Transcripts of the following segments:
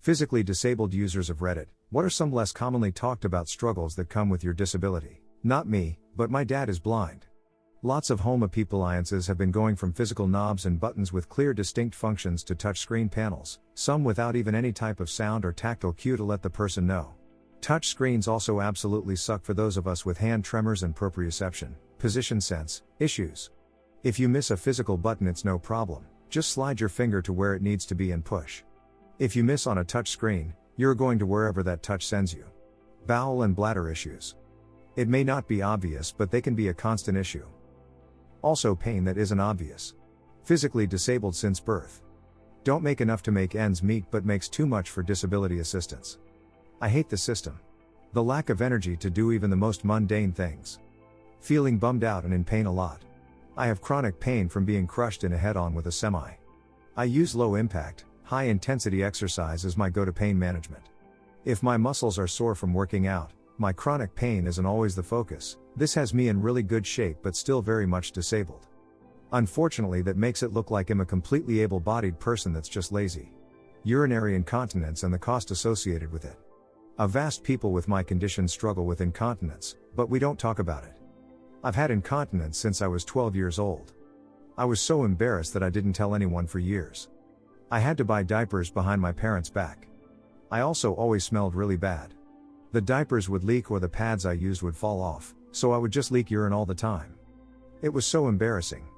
Physically disabled users of Reddit, what are some less commonly talked about struggles that come with your disability? Not me, but my dad is blind. Lots of home appliances have been going from physical knobs and buttons with clear distinct functions to touchscreen panels, some without even any type of sound or tactile cue to let the person know. Touch screens also absolutely suck for those of us with hand tremors and proprioception, position sense, issues. If you miss a physical button, it's no problem, just slide your finger to where it needs to be and push. If you miss on a touch screen, you're going to wherever that touch sends you. Bowel and bladder issues. It may not be obvious, but they can be a constant issue. Also, pain that isn't obvious. Physically disabled since birth. Don't make enough to make ends meet but makes too much for disability assistance. I hate the system. The lack of energy to do even the most mundane things. Feeling bummed out and in pain a lot. I have chronic pain from being crushed in a head-on with a semi. I use low-impact, high-intensity exercise as my go-to pain management. If my muscles are sore from working out, my chronic pain isn't always the focus. This has me in really good shape but still very much disabled. Unfortunately, that makes it look like I'm a completely able-bodied person that's just lazy. Urinary incontinence and the cost associated with it. A vast people with my condition struggle with incontinence, but we don't talk about it. I've had incontinence since I was 12 years old. I was so embarrassed that I didn't tell anyone for years. I had to buy diapers behind my parents' back. I also always smelled really bad. The diapers would leak or the pads I used would fall off, so I would just leak urine all the time. It was so embarrassing.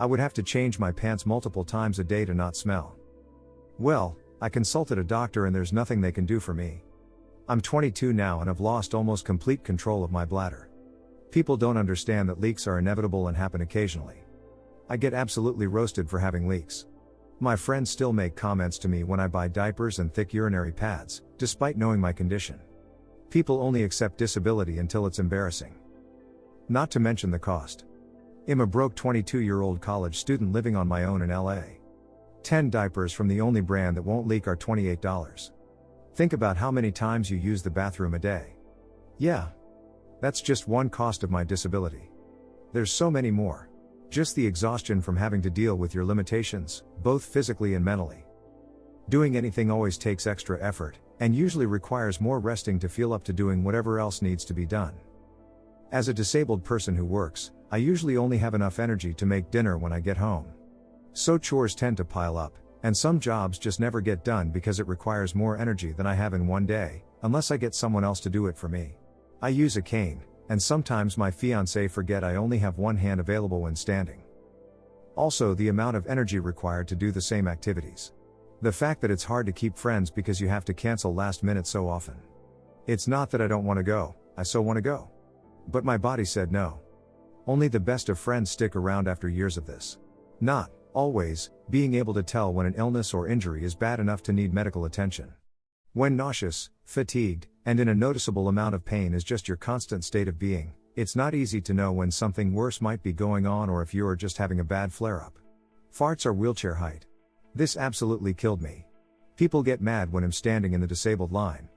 I would have to change my pants multiple times a day to not smell. Well, I consulted a doctor and there's nothing they can do for me. I'm 22 now and have lost almost complete control of my bladder. People don't understand that leaks are inevitable and happen occasionally. I get absolutely roasted for having leaks. My friends still make comments to me when I buy diapers and thick urinary pads, despite knowing my condition. People only accept disability until it's embarrassing. Not to mention the cost. I'm a broke 22-year-old college student living on my own in LA. 10 diapers from the only brand that won't leak are $28. Think about how many times you use the bathroom a day. Yeah. That's just one cost of my disability. There's so many more. Just the exhaustion from having to deal with your limitations, both physically and mentally. Doing anything always takes extra effort, and usually requires more resting to feel up to doing whatever else needs to be done. As a disabled person who works, I usually only have enough energy to make dinner when I get home. So chores tend to pile up, and some jobs just never get done because it requires more energy than I have in one day, unless I get someone else to do it for me. I use a cane, and sometimes my fiancé forget I only have one hand available when standing. Also, the amount of energy required to do the same activities. The fact that it's hard to keep friends because you have to cancel last minute so often. It's not that I don't want to go, I so want to go. But my body said no. Only the best of friends stick around after years of this. Not, always, being able to tell when an illness or injury is bad enough to need medical attention. When nauseous, fatigued, and in a noticeable amount of pain is just your constant state of being, it's not easy to know when something worse might be going on or if you're just having a bad flare-up. Farts are wheelchair height. This absolutely killed me. People get mad when I'm standing in the disabled line.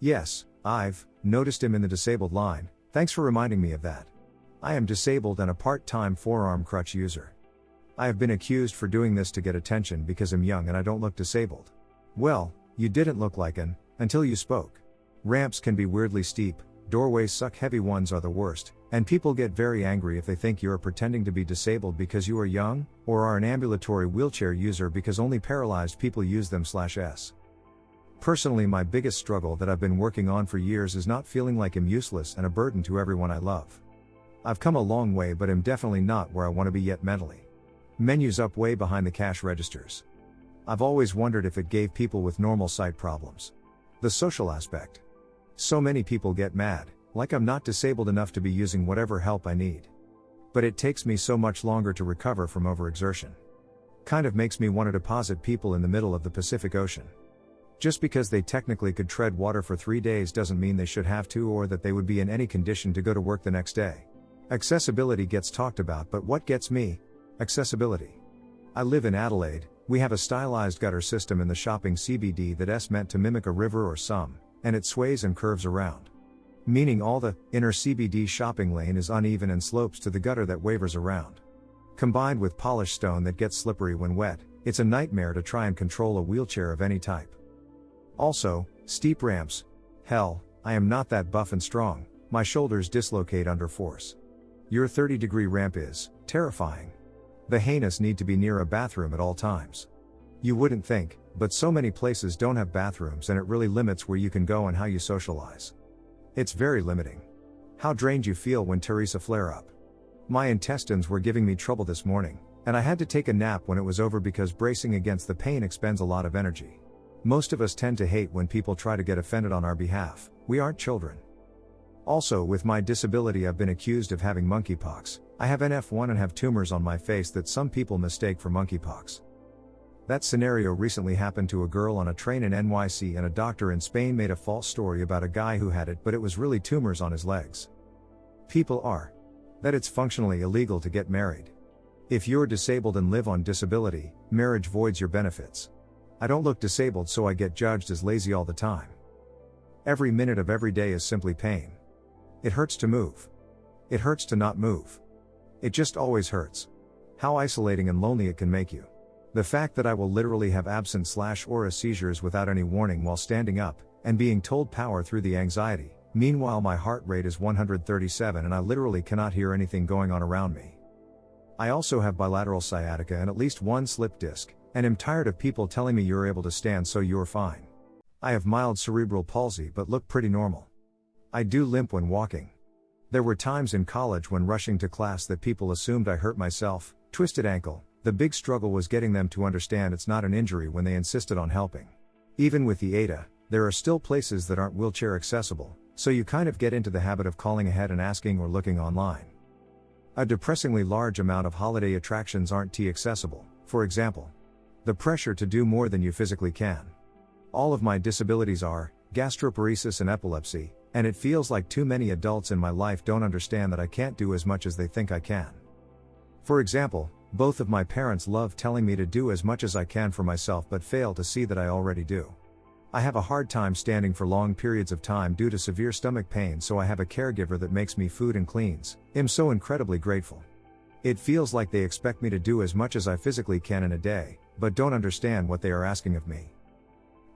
Yes, I've noticed him in the disabled line, thanks for reminding me of that. I am disabled and a part-time forearm crutch user. I have been accused for doing this to get attention because I'm young and I don't look disabled. Well, you didn't look like an, until you spoke. Ramps can be weirdly steep, doorways suck, heavy ones are the worst, and people get very angry if they think you are pretending to be disabled because you are young, or are an ambulatory wheelchair user because only paralyzed people use them/s. Personally, my biggest struggle that I've been working on for years is not feeling like I'm useless and a burden to everyone I love. I've come a long way, but I'm definitely not where I want to be yet mentally. Menus up way behind the cash registers. I've always wondered if it gave people with normal sight problems. The social aspect. So many people get mad, like I'm not disabled enough to be using whatever help I need. But it takes me so much longer to recover from overexertion. Kind of makes me want to deposit people in the middle of the Pacific Ocean. Just because they technically could tread water for 3 days doesn't mean they should have to, or that they would be in any condition to go to work the next day. Accessibility gets talked about, but what gets me? Accessibility. I live in Adelaide. We have a stylized gutter system in the shopping CBD that's meant to mimic a river or some, and it sways and curves around. Meaning all the inner CBD shopping lane is uneven and slopes to the gutter that wavers around. Combined with polished stone that gets slippery when wet, it's a nightmare to try and control a wheelchair of any type. Also, steep ramps. Hell, I am not that buff and strong, my shoulders dislocate under force. Your 30-degree ramp is terrifying. The heinous need to be near a bathroom at all times. You wouldn't think, but so many places don't have bathrooms and it really limits where you can go and how you socialize. It's very limiting. How drained you feel when Teresa flare up. My intestines were giving me trouble this morning, and I had to take a nap when it was over because bracing against the pain expends a lot of energy. Most of us tend to hate when people try to get offended on our behalf. We aren't children. Also, with my disability, I've been accused of having monkeypox. I have NF1 and have tumors on my face that some people mistake for monkeypox. That scenario recently happened to a girl on a train in NYC, and a doctor in Spain made a false story about a guy who had it, but it was really tumors on his legs. People are. That it's functionally illegal to get married. If you're disabled and live on disability, marriage voids your benefits. I don't look disabled, so I get judged as lazy all the time. Every minute of every day is simply pain. It hurts to move. It hurts to not move. It just always hurts. How isolating and lonely it can make you. The fact that I will literally have absence/aura seizures without any warning while standing up, and being told power through the anxiety. Meanwhile, my heart rate is 137 and I literally cannot hear anything going on around me. I also have bilateral sciatica and at least one slip disc, and am tired of people telling me you're able to stand so you're fine. I have mild cerebral palsy but look pretty normal. I do limp when walking. There were times in college when rushing to class that people assumed I hurt myself, twisted ankle. The big struggle was getting them to understand it's not an injury when they insisted on helping. Even with the ADA, there are still places that aren't wheelchair accessible, so you kind of get into the habit of calling ahead and asking or looking online. A depressingly large amount of holiday attractions aren't accessible, for example. The pressure to do more than you physically can. All of my disabilities are gastroparesis and epilepsy, and it feels like too many adults in my life don't understand that I can't do as much as they think I can. For example, both of my parents love telling me to do as much as I can for myself but fail to see that I already do. I have a hard time standing for long periods of time due to severe stomach pain, so I have a caregiver that makes me food and cleans. I'm so incredibly grateful. It feels like they expect me to do as much as I physically can in a day, but don't understand what they are asking of me.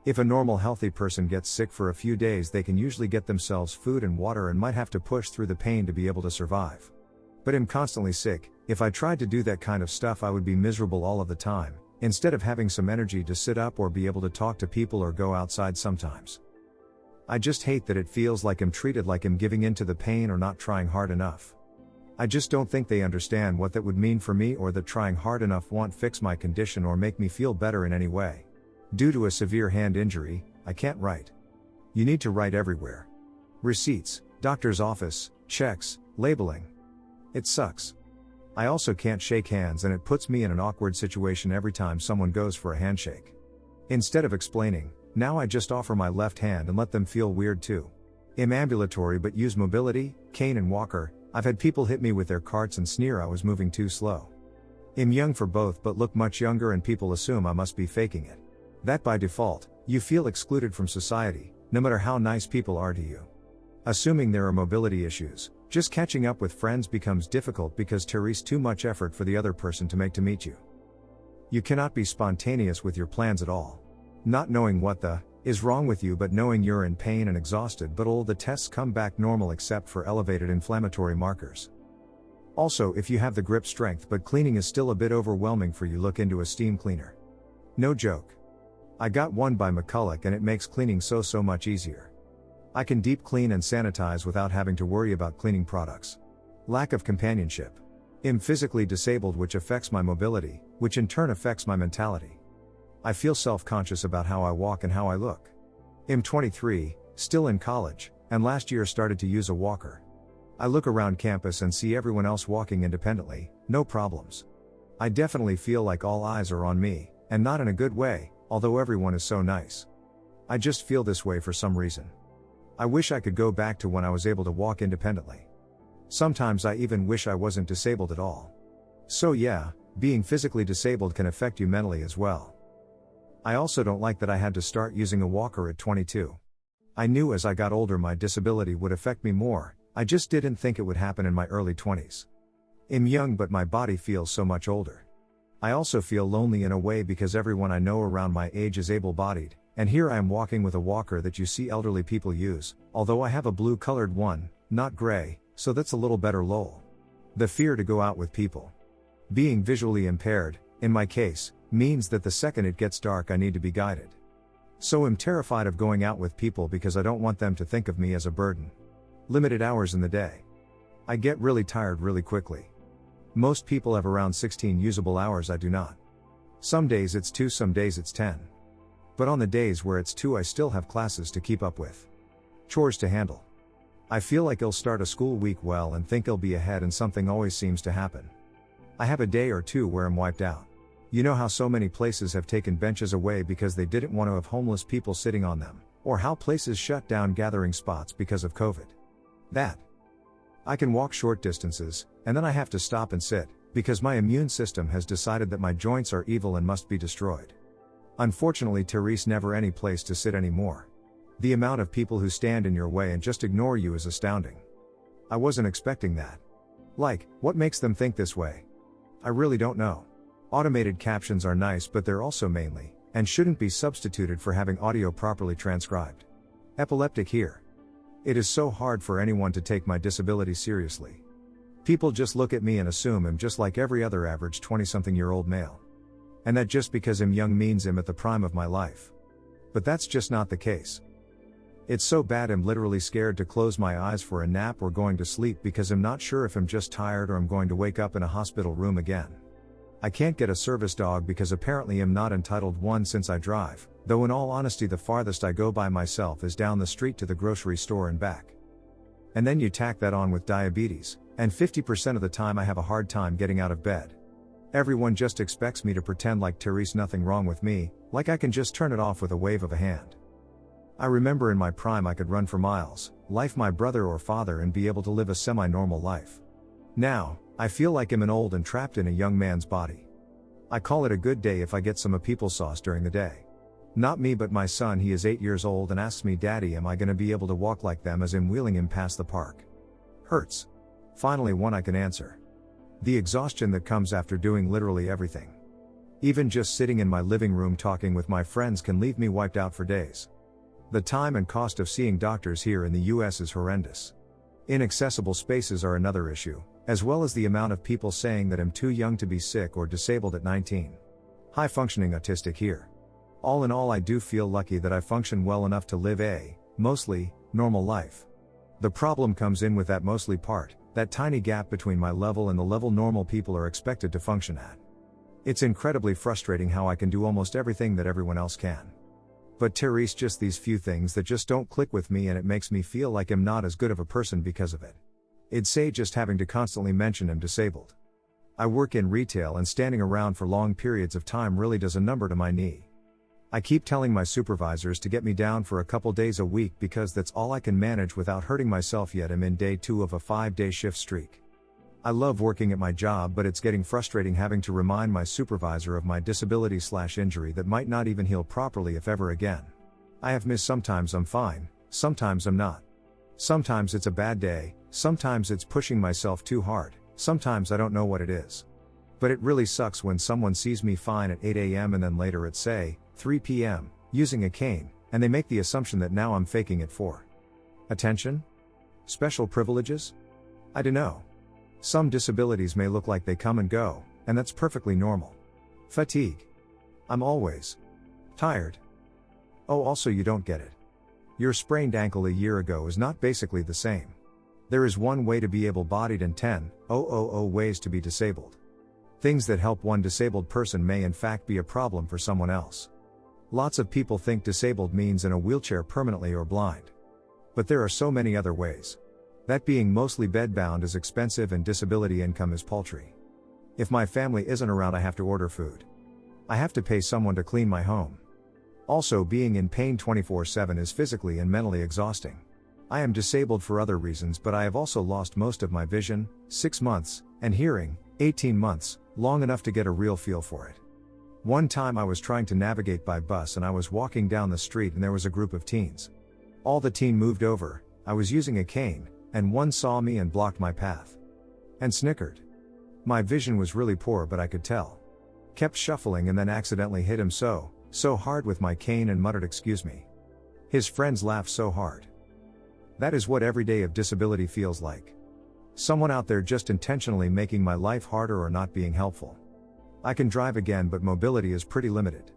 If a normal healthy person gets sick for a few days, they can usually get themselves food and water and might have to push through the pain to be able to survive. But I'm constantly sick. If I tried to do that kind of stuff, I would be miserable all of the time, instead of having some energy to sit up or be able to talk to people or go outside sometimes. I just hate that it feels like I'm treated like I'm giving in to the pain or not trying hard enough. I just don't think they understand what that would mean for me, or that trying hard enough won't fix my condition or make me feel better in any way. Due to a severe hand injury, I can't write. You need to write everywhere. Receipts, doctor's office, checks, labeling. It sucks. I also can't shake hands, and it puts me in an awkward situation every time someone goes for a handshake. Instead of explaining, now I just offer my left hand and let them feel weird too. I'm ambulatory but use mobility, cane and walker. I've had people hit me with their carts and sneer I was moving too slow. I'm young for both but look much younger, and people assume I must be faking it. That by default, you feel excluded from society, no matter how nice people are to you. Assuming there are mobility issues, just catching up with friends becomes difficult because Therese too much effort for the other person to make to meet you. You cannot be spontaneous with your plans at all. Not knowing what the is wrong with you, but knowing you're in pain and exhausted, but all the tests come back normal except for elevated inflammatory markers. Also, if you have the grip strength but cleaning is still a bit overwhelming for you, look into a steam cleaner. No joke. I got one by McCulloch and it makes cleaning so much easier. I can deep clean and sanitize without having to worry about cleaning products. Lack of companionship. I'm physically disabled, which affects my mobility, which in turn affects my mentality. I feel self-conscious about how I walk and how I look. I'm 23, still in college, and last year started to use a walker. I look around campus and see everyone else walking independently, no problems. I definitely feel like all eyes are on me, and not in a good way, although everyone is so nice. I just feel this way for some reason. I wish I could go back to when I was able to walk independently. Sometimes I even wish I wasn't disabled at all. So yeah, being physically disabled can affect you mentally as well. I also don't like that I had to start using a walker at 22. I knew as I got older my disability would affect me more, I just didn't think it would happen in my early 20s. I'm young but my body feels so much older. I also feel lonely in a way because everyone I know around my age is able-bodied, And here I am walking with a walker that you see elderly people use, although I have a blue-colored one, not gray, so that's a little better lol. The fear to go out with people. Being visually impaired, in my case, means that the second it gets dark I need to be guided. So I'm terrified of going out with people because I don't want them to think of me as a burden. Limited hours in the day. I get really tired really quickly. Most people have around 16 usable hours, I do not. Some days it's 2, some days it's 10. But on the days where it's 2 I still have classes to keep up with. Chores to handle. I feel like I'll start a school week well and think I'll be ahead and something always seems to happen. I have a day or two where I'm wiped out. You know how so many places have taken benches away because they didn't want to have homeless people sitting on them, or how places shut down gathering spots because of COVID. That. I can walk short distances, and then I have to stop and sit, because my immune system has decided that my joints are evil and must be destroyed. Unfortunately, Therese, never any place to sit anymore. The amount of people who stand in your way and just ignore you is astounding. I wasn't expecting that. Like, what makes them think this way? I really don't know. Automated captions are nice, but they're also mainly, and shouldn't be substituted for having audio properly transcribed. Epileptic here. It is so hard for anyone to take my disability seriously. People just look at me and assume I'm just like every other average 20-something-year-old male. And that just because I'm young means I'm at the prime of my life. But that's just not the case. It's so bad I'm literally scared to close my eyes for a nap or going to sleep because I'm not sure if I'm just tired or I'm going to wake up in a hospital room again. I can't get a service dog because apparently I'm not entitled one since I drive, though in all honesty the farthest I go by myself is down the street to the grocery store and back. And then you tack that on with diabetes, and 50% of the time I have a hard time getting out of bed. Everyone just expects me to pretend like Therese nothing wrong with me, like I can just turn it off with a wave of a hand. I remember in my prime I could run for miles, life my brother or father and be able to live a semi-normal life. Now, I feel like I'm an old and trapped in a young man's body. I call it a good day if I get some of people sauce during the day. Not me but my son, he is 8 years old and asks me, "Daddy, am I gonna be able to walk like them?" as I'm wheeling him past the park. Hurts. Finally one I can answer. The exhaustion that comes after doing literally everything. Even just sitting in my living room talking with my friends can leave me wiped out for days. The time and cost of seeing doctors here in the US is horrendous. Inaccessible spaces are another issue, as well as the amount of people saying that I'm too young to be sick or disabled at 19. High functioning autistic here. All in all, I do feel lucky that I function well enough to live a, mostly, normal life. The problem comes in with that mostly part, that tiny gap between my level and the level normal people are expected to function at. It's incredibly frustrating how I can do almost everything that everyone else can. But Therese, just these few things that just don't click with me, and it makes me feel like I'm not as good of a person because of it. It'd say just having to constantly mention I'm disabled. I work in retail and standing around for long periods of time really does a number to my knee. I keep telling my supervisors to get me down for a couple days a week because that's all I can manage without hurting myself, yet I'm in day 2 of a 5-day shift streak. I love working at my job, but it's getting frustrating having to remind my supervisor of my disability/injury that might not even heal properly if ever again. I have missed. Sometimes I'm fine, sometimes I'm not. Sometimes it's a bad day, sometimes it's pushing myself too hard, sometimes I don't know what it is. But it really sucks when someone sees me fine at 8 a.m. and then later at say, 3 p.m., using a cane, and they make the assumption that now I'm faking it for attention? Special privileges? I don't know. Some disabilities may look like they come and go, and that's perfectly normal. Fatigue. I'm always tired. Oh, also you don't get it. Your sprained ankle a year ago is not basically the same. There is one way to be able-bodied and 10,000 ways to be disabled. Things that help one disabled person may in fact be a problem for someone else. Lots of people think disabled means in a wheelchair permanently or blind. But there are so many other ways. That being mostly bedbound is expensive and disability income is paltry. If my family isn't around, I have to order food. I have to pay someone to clean my home. Also, being in pain 24/7 is physically and mentally exhausting. I am disabled for other reasons, but I have also lost most of my vision, 6 months, and hearing, 18 months, long enough to get a real feel for it. One time I was trying to navigate by bus and I was walking down the street and there was a group of teens. All the teen moved over, I was using a cane, and one saw me and blocked my path. And snickered. My vision was really poor, but I could tell. Kept shuffling and then accidentally hit him, so so hard with my cane and muttered, "Excuse me." His friends laughed so hard. That is what every day of disability feels like. Someone out there just intentionally making my life harder or not being helpful. I can drive again, but mobility is pretty limited.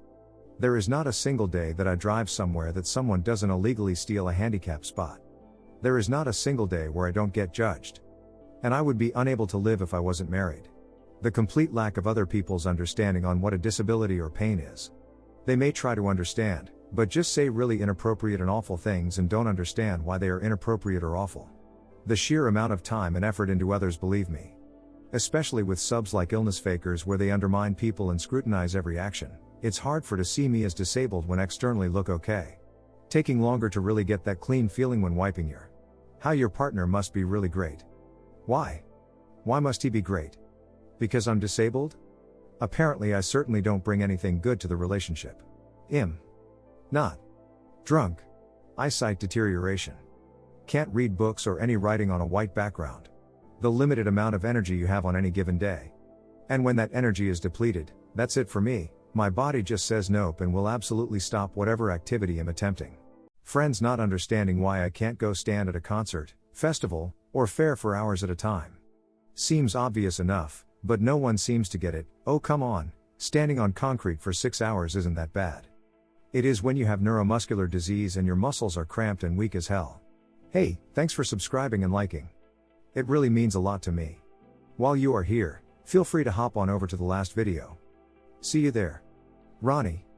There is not a single day that I drive somewhere that someone doesn't illegally steal a handicap spot. There is not a single day where I don't get judged. And I would be unable to live if I wasn't married. The complete lack of other people's understanding on what a disability or pain is. They may try to understand, but just say really inappropriate and awful things and don't understand why they are inappropriate or awful. The sheer amount of time and effort into others, believe me. Especially with subs like illness fakers where they undermine people and scrutinize every action, it's hard for to see me as disabled when externally look okay. Taking longer to really get that clean feeling when wiping your partner must be really great. Why? Why must he be great? Because I'm disabled? Apparently I certainly don't bring anything good to the relationship. Not drunk. Eyesight deterioration. Can't read books or any writing on a white background. The limited amount of energy you have on any given day. And when that energy is depleted, that's it for me. My body just says nope and will absolutely stop whatever activity I'm attempting. Friends not understanding why I can't go stand at a concert, festival, or fair for hours at a time. Seems obvious enough, but no one seems to get it. Oh come on, standing on concrete for 6 hours isn't that bad. It is when you have neuromuscular disease and your muscles are cramped and weak as hell. Hey, thanks for subscribing and liking. It really means a lot to me. While you are here, feel free to hop on over to the last video. See you there. Ronnie.